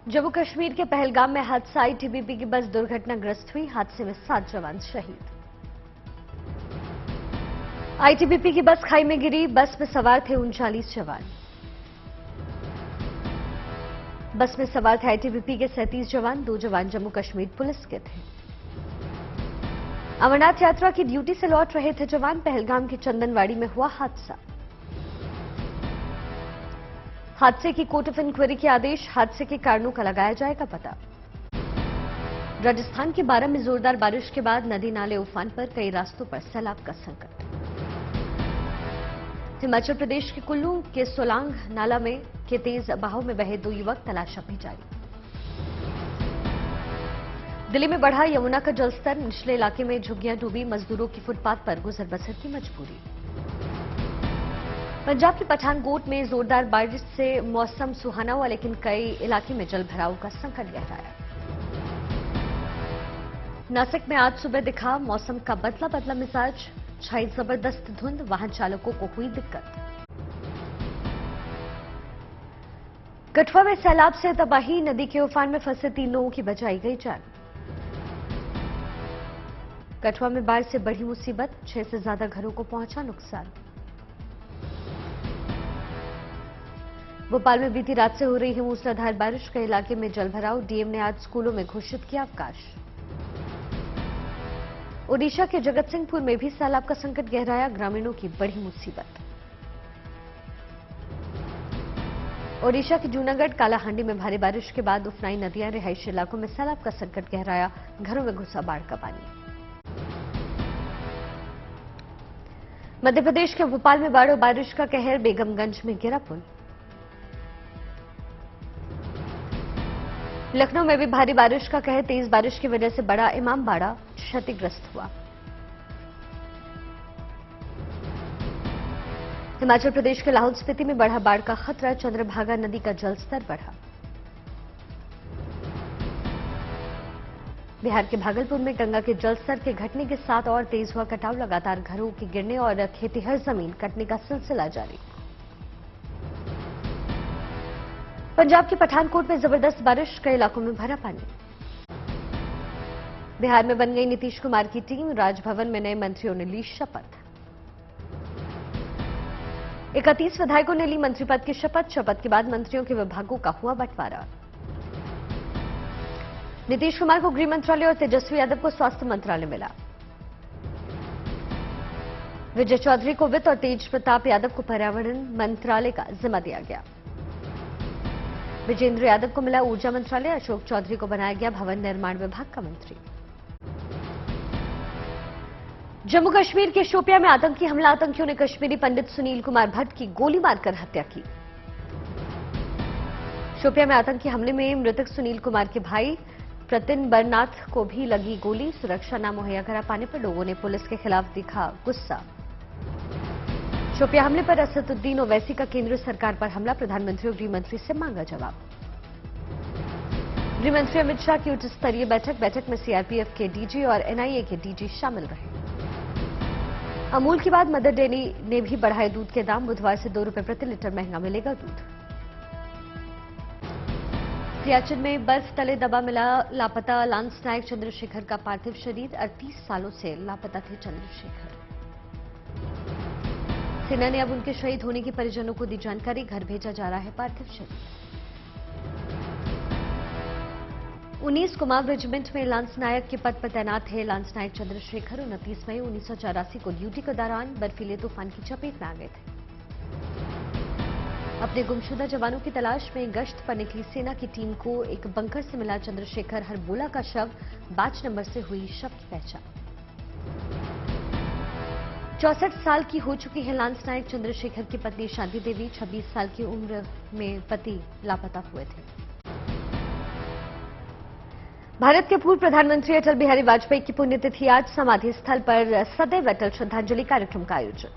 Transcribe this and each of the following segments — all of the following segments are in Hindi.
जम्मू कश्मीर के पहलगाम में हादसा आईटीबीपी की बस दुर्घटनाग्रस्त हुई। हादसे में 7 जवान शहीद। आईटीबीपी की बस खाई में गिरी। बस में सवार थे 39 जवान। बस में सवार थे आईटीबीपी के 37 जवान। 2 जवान जम्मू कश्मीर पुलिस के थे। अमरनाथ यात्रा की ड्यूटी से लौट रहे थे जवान। पहलगाम की चंदनवाड़ी में हुआ हादसा। हादसे की कोर्ट ऑफ इंक्वायरी के आदेश। हादसे के कारणों का लगाया जाएगा पता। राजस्थान के बारां में जोरदार बारिश के बाद नदी नाले उफान पर। कई रास्तों पर सैलाब का संकट। हिमाचल प्रदेश के कुल्लू के सोलांग नाला में के तेज बहाव में बहे 2 युवक। तलाश अभी जारी। दिल्ली में बढ़ा यमुना का जलस्तर। निचले इलाके में झुग्गियां डूबी। मजदूरों की फुटपाथ पर गुजर बसर की मजबूरी। पंजाब के पठानकोट में जोरदार बारिश से मौसम सुहाना हुआ, लेकिन कई इलाके में जल भराव का संकट गहराया। नासिक में आज सुबह दिखा मौसम का बदला बदला मिजाज। छाई जबरदस्त धुंध। वाहन चालकों को हुई दिक्कत। कठुआ में सैलाब से तबाही। नदी के उफान में फंसे 3 लोगों की बचाई गई जान। कठुआ में बाढ़ से बढ़ी मुसीबत। 6 से ज्यादा घरों को पहुंचा नुकसान। भोपाल में बीती रात से हो रही है मूसलाधार बारिश। कई इलाके में जलभराव। डीएम ने आज स्कूलों में घोषित किया अवकाश। ओडिशा के जगतसिंहपुर में भी सैलाब का संकट गहराया। ग्रामीणों की बड़ी मुसीबत। ओडिशा के जूनागढ़ कालाहांडी में भारी बारिश के बाद उफनाई नदियां। रिहायशी इलाकों में सैलाब का संकट गहराया। घरों में घुसा बाढ़ का पानी। मध्य प्रदेश के भोपाल में बाढ़ और बारिश का कहर। बेगमगंज में गिरा पुल। लखनऊ में भी भारी बारिश का कहर। तेज बारिश की वजह से बड़ा इमामबाड़ा क्षतिग्रस्त हुआ। हिमाचल प्रदेश के लाहौल स्पीति में बढ़ा बाढ़ का खतरा। चंद्रभागा नदी का जलस्तर बढ़ा। बिहार के भागलपुर में गंगा के जलस्तर के घटने के साथ और तेज हुआ कटाव। लगातार घरों के गिरने और खेतीहर जमीन कटने का सिलसिला जारी। पंजाब के पठानकोट में जबरदस्त बारिश। कई इलाकों में भरा पानी। बिहार में बन गई नीतीश कुमार की टीम। राजभवन में नए मंत्रियों ने ली शपथ। 31 विधायकों ने ली मंत्री पद की शपथ। शपथ के बाद मंत्रियों के विभागों का हुआ बंटवारा। नीतीश कुमार को गृह मंत्रालय और तेजस्वी यादव को स्वास्थ्य मंत्रालय मिला। विजय चौधरी को वित्त और तेज प्रताप यादव को पर्यावरण मंत्रालय का जिम्मा दिया गया। विजेंद्र यादव को मिला ऊर्जा मंत्रालय। अशोक चौधरी को बनाया गया भवन निर्माण विभाग का मंत्री। जम्मू कश्मीर के शोपियां में आतंकी हमला। आतंकियों ने कश्मीरी पंडित सुनील कुमार भट्ट की गोली मारकर हत्या की। शोपियां में आतंकी हमले में मृतक सुनील कुमार के भाई प्रतिन बरनाथ को भी लगी गोली। सुरक्षा न मुहैया करा पाने पर लोगों ने पुलिस के खिलाफ दिखा गुस्सा। शोपियां हमले पर असदुद्दीन ओवैसी का केंद्र सरकार पर हमला। प्रधानमंत्री और गृह मंत्री से मांगा जवाब। गृह मंत्री अमित शाह की उच्च स्तरीय बैठक में सीआरपीएफ के डीजी और एनआईए के डीजी शामिल रहे। अमूल के बाद मदर डेयरी ने भी बढ़ाए दूध के दाम। बुधवार से 2 रुपए प्रति लीटर महंगा मिलेगा दूध। सियाचिन में बर्फ तले दबा मिला लापता लांस नायक चंद्रशेखर का पार्थिव शरीर। 38 सालों से लापता थे चंद्रशेखर। सेना ने अब उनके शहीद होने की परिजनों को दी जानकारी। घर भेजा जा रहा है पार्थिव शरीर। 19 कुमाऊं रेजिमेंट में लांस नायक के पद पर तैनात है लांस नायक चंद्रशेखर। 29 मई 1984 को ड्यूटी के दौरान बर्फीले तूफान की चपेट में आ गए थे। अपने गुमशुदा जवानों की तलाश में गश्त पर निकली सेना की टीम को एक बंकर से मिला चंद्रशेखर हरबोला का शव। 5 नंबर से हुई शव की पहचान। 64 साल की हो चुकी है लांस नायक चंद्रशेखर की पत्नी शांति देवी। 26 साल की उम्र में पति लापता हुए थे। भारत के पूर्व प्रधानमंत्री अटल बिहारी वाजपेयी की पुण्यतिथि आज। समाधि स्थल पर सदैव अटल श्रद्धांजलि कार्यक्रम का आयोजन।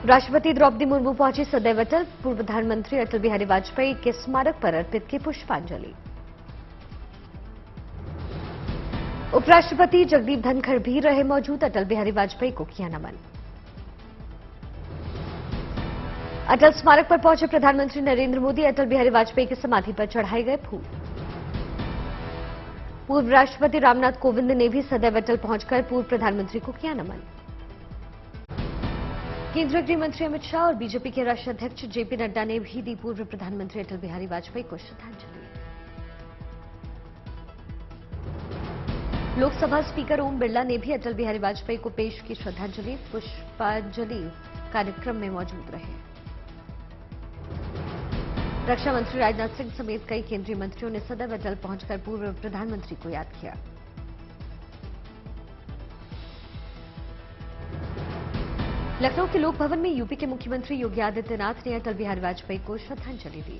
राष्ट्रपति द्रौपदी मुर्मू पहुंची सदैव अटल। पूर्व प्रधानमंत्री अटल बिहारी वाजपेयी के स्मारक पर अर्पित की पुष्पांजलि। उपराष्ट्रपति जगदीप धनखड़ भी रहे मौजूद। अटल बिहारी वाजपेयी को किया नमन। अटल स्मारक पर पहुंचे प्रधानमंत्री नरेंद्र मोदी। अटल बिहारी वाजपेयी की समाधि पर चढ़ाए गए फूल। पूर्व राष्ट्रपति रामनाथ कोविंद ने भी सदैव अटल पहुंचकर पूर्व प्रधानमंत्री को किया नमन। केंद्रीय गृह मंत्री अमित शाह और बीजेपी के राष्ट्रीय अध्यक्ष जेपी नड्डा ने भी दी पूर्व प्रधानमंत्री अटल बिहारी वाजपेयी को श्रद्धांजलि। लोकसभा स्पीकर ओम बिरला ने भी अटल बिहारी वाजपेयी को पेश की श्रद्धांजलि। पुष्पांजलि कार्यक्रम में मौजूद रहे। रक्षा मंत्री राजनाथ सिंह समेत कई केंद्रीय मंत्रियों ने सदैव अटल पहुंचकर पूर्व प्रधानमंत्री को याद किया। लखनऊ के लोक भवन में यूपी के मुख्यमंत्री योगी आदित्यनाथ ने अटल बिहारी वाजपेयी को श्रद्धांजलि दी।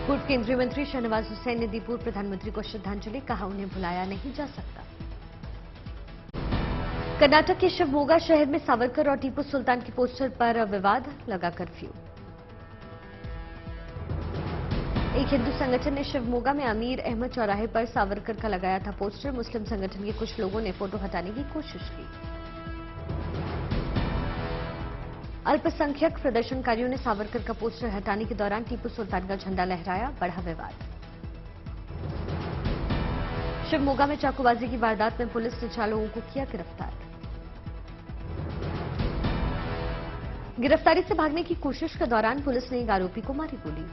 पूर्व केंद्रीय मंत्री शहनवाज हुसैन ने दी पूर्व प्रधानमंत्री को श्रद्धांजलि। कहा, उन्हें भुलाया नहीं जा सकता। कर्नाटक के शिवमोगा शहर में सावरकर और टीपू सुल्तान के पोस्टर पर विवाद, लगा कर्फ्यू। एक हिंदू संगठन ने शिवमोगा में अमीर अहमद चौराहे पर सावरकर का लगाया था पोस्टर। मुस्लिम संगठन के कुछ लोगों ने फोटो हटाने की कोशिश की। अल्पसंख्यक प्रदर्शनकारियों ने सावरकर का पोस्टर हटाने के दौरान टीपू सुल्तान का झंडा लहराया, बढ़ा विवाद। शिवमोगा में चाकूबाजी की वारदात में पुलिस ने 4 लोगों को किया गिरफ्तार। गिरफ्तारी से भागने की कोशिश के दौरान पुलिस ने एक आरोपी को मारी गोली।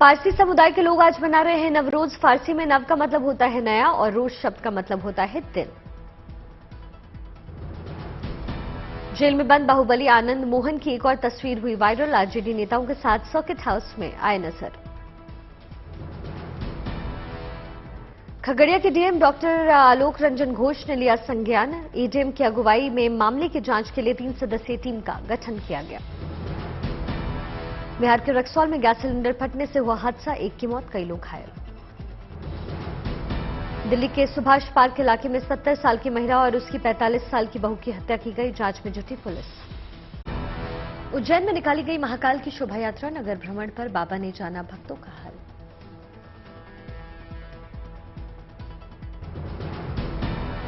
पारसी समुदाय के लोग आज मना रहे हैं नवरोज। फारसी में नव का मतलब होता है नया और रोज शब्द का मतलब होता है दिन। जेल में बंद बाहुबली आनंद मोहन की एक और तस्वीर हुई वायरल। आरजेडी नेताओं के साथ सर्किट हाउस में आए नजर। खगड़िया के डीएम डॉक्टर आलोक रंजन घोष ने लिया संज्ञान। एडीएम की अगुवाई में मामले की जांच के लिए 3 सदस्यीय टीम का गठन किया गया। बिहार के रक्सौल में गैस सिलेंडर फटने से हुआ हादसा, 1 की मौत, कई लोग घायल। दिल्ली के सुभाष पार्क इलाके में 70 साल की महिला और उसकी 45 साल की बहू की हत्या की गई। जांच में जुटी पुलिस। उज्जैन में निकाली गई महाकाल की शोभा यात्रा। नगर भ्रमण पर बाबा ने जाना भक्तों का हाल।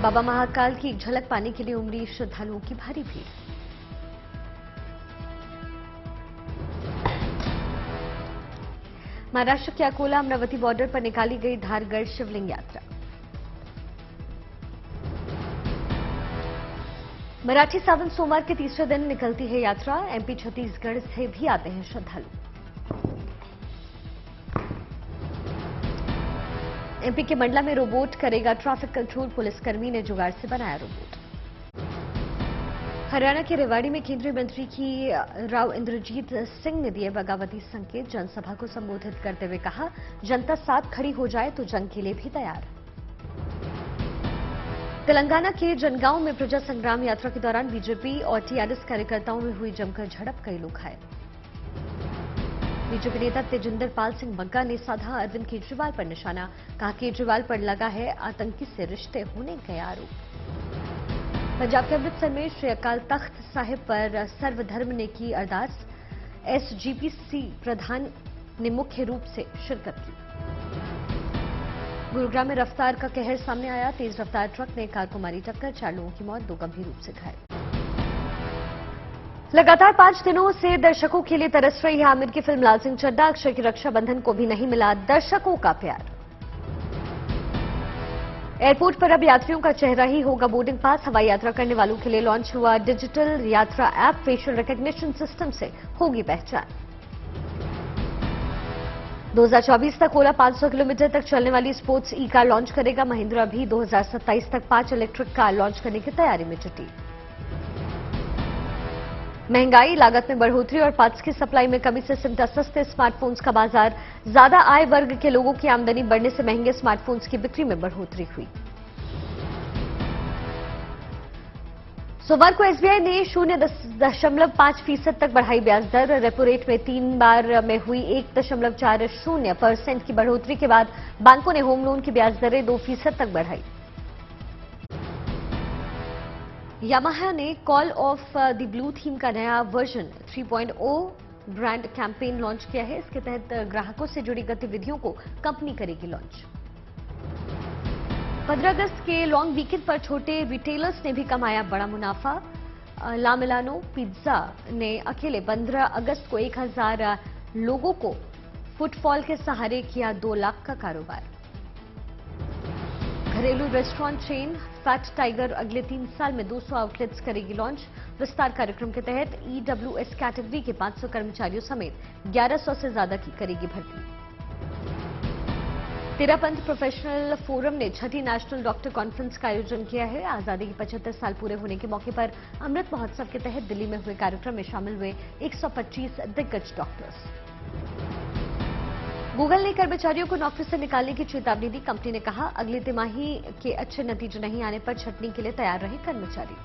बाबा महाकाल की एक झलक पाने के लिए उमड़ी श्रद्धालुओं की भारी भीड़। महाराष्ट्र के अकोला अमरावती बॉर्डर पर निकाली गई धारगढ़ शिवलिंग यात्रा। मराठी सावन सोमवार के तीसरे दिन निकलती है यात्रा। एमपी छत्तीसगढ़ से भी आते हैं श्रद्धालु। एमपी के मंडला में रोबोट करेगा ट्रैफिक कंट्रोल। पुलिसकर्मी ने जुगाड़ से बनाया रोबोट। हरियाणा के रेवाड़ी में केंद्रीय मंत्री की राव इंद्रजीत सिंह ने दिए बगावती संकेत। जनसभा को संबोधित करते हुए कहा, जनता साथ खड़ी हो जाए तो जंग के लिए भी तैयार। तेलंगाना के जनगांव में प्रजा संग्राम यात्रा के दौरान बीजेपी और टीआरएस कार्यकर्ताओं में हुई जमकर झड़प, कई लोग घायल। बीजेपी नेता तेजिंदर पाल सिंह बग्गा ने साधा अरविंद केजरीवाल पर निशाना। कहा, केजरीवाल पर लगा है आतंकी से रिश्ते होने का आरोप। पंजाब के अमृतसर में श्री अकाल तख्त साहिब पर सर्वधर्म ने की अरदास। एसजीपीसी प्रधान ने मुख्य रूप से शिरकत की। गुरुग्राम में रफ्तार का कहर सामने आया। तेज रफ्तार ट्रक ने कार को मारी टक्कर, 4 लोगों की मौत, 2 गंभीर रूप से घायल। लगातार 5 दिनों से दर्शकों के लिए तरस रही है आमिर की फिल्म लाल सिंह चड्ढा। अक्षय की रक्षाबंधन को भी नहीं मिला दर्शकों का प्यार। एयरपोर्ट पर अब यात्रियों का चेहरा ही होगा बोर्डिंग पास। हवाई यात्रा करने वालों के लिए लॉन्च हुआ डिजिटल यात्रा ऐप। फेशियल रिकॉग्निशन सिस्टम से होगी पहचान। 2024 तक ओला 500 किलोमीटर तक चलने वाली स्पोर्ट्स ई कार लॉन्च करेगा। महिंद्रा भी 2027 तक 5 इलेक्ट्रिक कार लॉन्च करने की तैयारी में जुटी। महंगाई, लागत में बढ़ोतरी और पार्ट्स की सप्लाई में कमी से सिमटा सस्ते स्मार्टफोन्स का बाजार। ज्यादा आय वर्ग के लोगों की आमदनी बढ़ने से महंगे स्मार्टफोन्स की बिक्री में बढ़ोतरी हुई। सोमवार को एसबीआई ने 0.5% तक बढ़ाई ब्याज दर। रेपो रेट में 3 बार में हुई 1.40% की बढ़ोतरी के बाद बैंकों ने होम लोन की ब्याज दरें 2% तक बढ़ाई। यामाहा ने call of the blue theme का नया वर्जन 3.0 ब्रांड कैंपेन लॉन्च किया है। इसके तहत ग्राहकों से जुड़ी गतिविधियों को कंपनी करेगी लॉन्च। 15 अगस्त के लॉन्ग वीकेंड पर छोटे रिटेलर्स ने भी कमाया बड़ा मुनाफा। ला मिलानो पिज्जा ने अकेले 15 अगस्त को 1000 लोगों को फुटफॉल के सहारे किया 2 लाख का कारोबार। घरेलू रेस्टोरेंट चेन फैट टाइगर अगले 3 साल में 200 आउटलेट्स करेगी लॉन्च। विस्तार कार्यक्रम के तहत ईडब्ल्यूएस कैटेगरी के 500 कर्मचारियों समेत 1100 से ज्यादा की करेगी भर्ती। तेरापंथ प्रोफेशनल फोरम ने 6ठी नेशनल डॉक्टर कॉन्फ्रेंस का आयोजन किया है। आजादी के 75 साल पूरे होने के मौके पर अमृत महोत्सव के तहत दिल्ली में हुए कार्यक्रम में शामिल हुए 125 दिग्गज डॉक्टर्स। गूगल ने कर्मचारियों को नौकरी से निकालने की चेतावनी दी। कंपनी ने कहा, अगली तिमाही के अच्छे नतीजे नहीं आने पर छंटनी के लिए तैयार रहे कर्मचारी।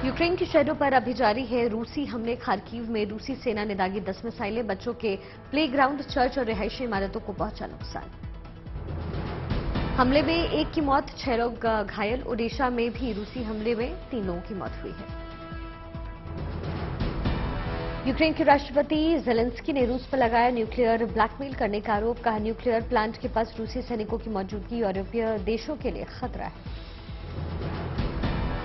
यूक्रेन के शहरों पर अभी जारी है रूसी हमले। खार्किव में रूसी सेना ने दागी 10 मिसाइलें। बच्चों के प्लेग्राउंड, चर्च और रिहायशी इमारतों को पहुंचा नुकसान। हमले में 1 की मौत, 6 लोग घायल। ओडिशा में भी रूसी हमले में 3 लोगों की मौत हुई है। यूक्रेन के राष्ट्रपति जेलेंस्की ने रूस पर लगाया न्यूक्लियर ब्लैकमेल करने का आरोप। कहा, न्यूक्लियर प्लांट के पास रूसी सैनिकों की मौजूदगी यूरोपीय देशों के लिए खतरा है।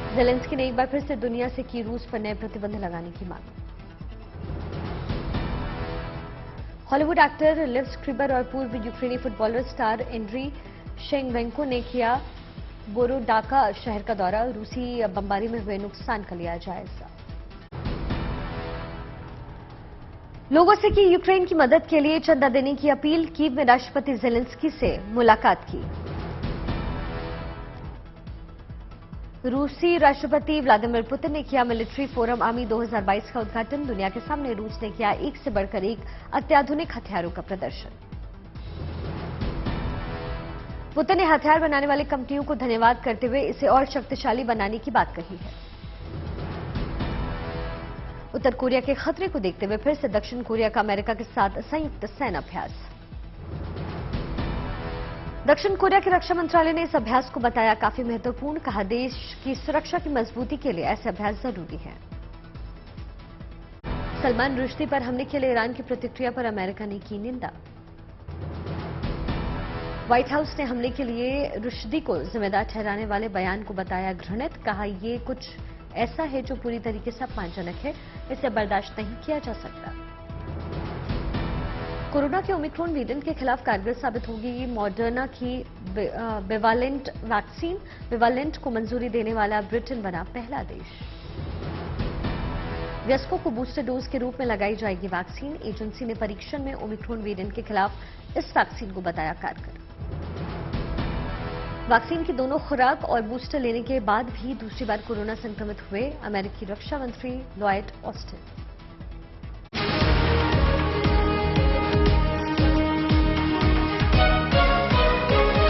जेलेंस्की ने एक बार फिर से दुनिया से की रूस पर नए प्रतिबंध लगाने की मांग। हॉलीवुड एक्टर लिव स्क्रिबर और पूर्व यूक्रेनी फुटबॉलर स्टार एंड्री शेंगवेंको ने किया बोरोडाका शहर का दौरा। रूसी बमबारी में हुए नुकसान का लिया जायजा। लोगों से की यूक्रेन की मदद के लिए चंदा देने की अपील। कीव में राष्ट्रपति जेलेंस्की से मुलाकात की। रूसी राष्ट्रपति व्लादिमीर पुतिन ने किया मिलिट्री फोरम आर्मी 2022 का उद्घाटन। दुनिया के सामने रूस ने किया एक से बढ़कर एक अत्याधुनिक हथियारों का प्रदर्शन। पुतिन ने हथियार बनाने वाली कंपनियों को धन्यवाद करते हुए इसे और शक्तिशाली बनाने की बात कही है। उत्तर कोरिया के खतरे को देखते हुए फिर से दक्षिण कोरिया का अमेरिका के साथ संयुक्त सैन्य अभ्यास। दक्षिण कोरिया के रक्षा मंत्रालय ने इस अभ्यास को बताया काफी महत्वपूर्ण। कहा, देश की सुरक्षा की मजबूती के लिए ऐसे अभ्यास जरूरी है। सलमान रुश्दी पर हमले के लिए ईरान की प्रतिक्रिया पर अमेरिका ने की निंदा। व्हाइट हाउस ने हमले के लिए रुश्दी को जिम्मेदार ठहराने वाले बयान को बताया घृणित। कहा, ये कुछ ऐसा है जो पूरी तरीके से अपमानजनक है, इसे बर्दाश्त नहीं किया जा सकता। कोरोना के ओमिक्रॉन वेरिएंट के खिलाफ कारगर साबित होगी मॉडर्ना की बिवालेंट वैक्सीन। बिवालेंट को मंजूरी देने वाला ब्रिटेन बना पहला देश। वयस्कों को बूस्टर डोज के रूप में लगाई जाएगी वैक्सीन। एजेंसी ने परीक्षण में ओमिक्रॉन वेरिएंट के खिलाफ इस वैक्सीन को बताया कारगर। वैक्सीन की दोनों खुराक और बूस्टर लेने के बाद भी दूसरी बार कोरोना संक्रमित हुए अमेरिकी रक्षा मंत्री लॉयड ऑस्टिन।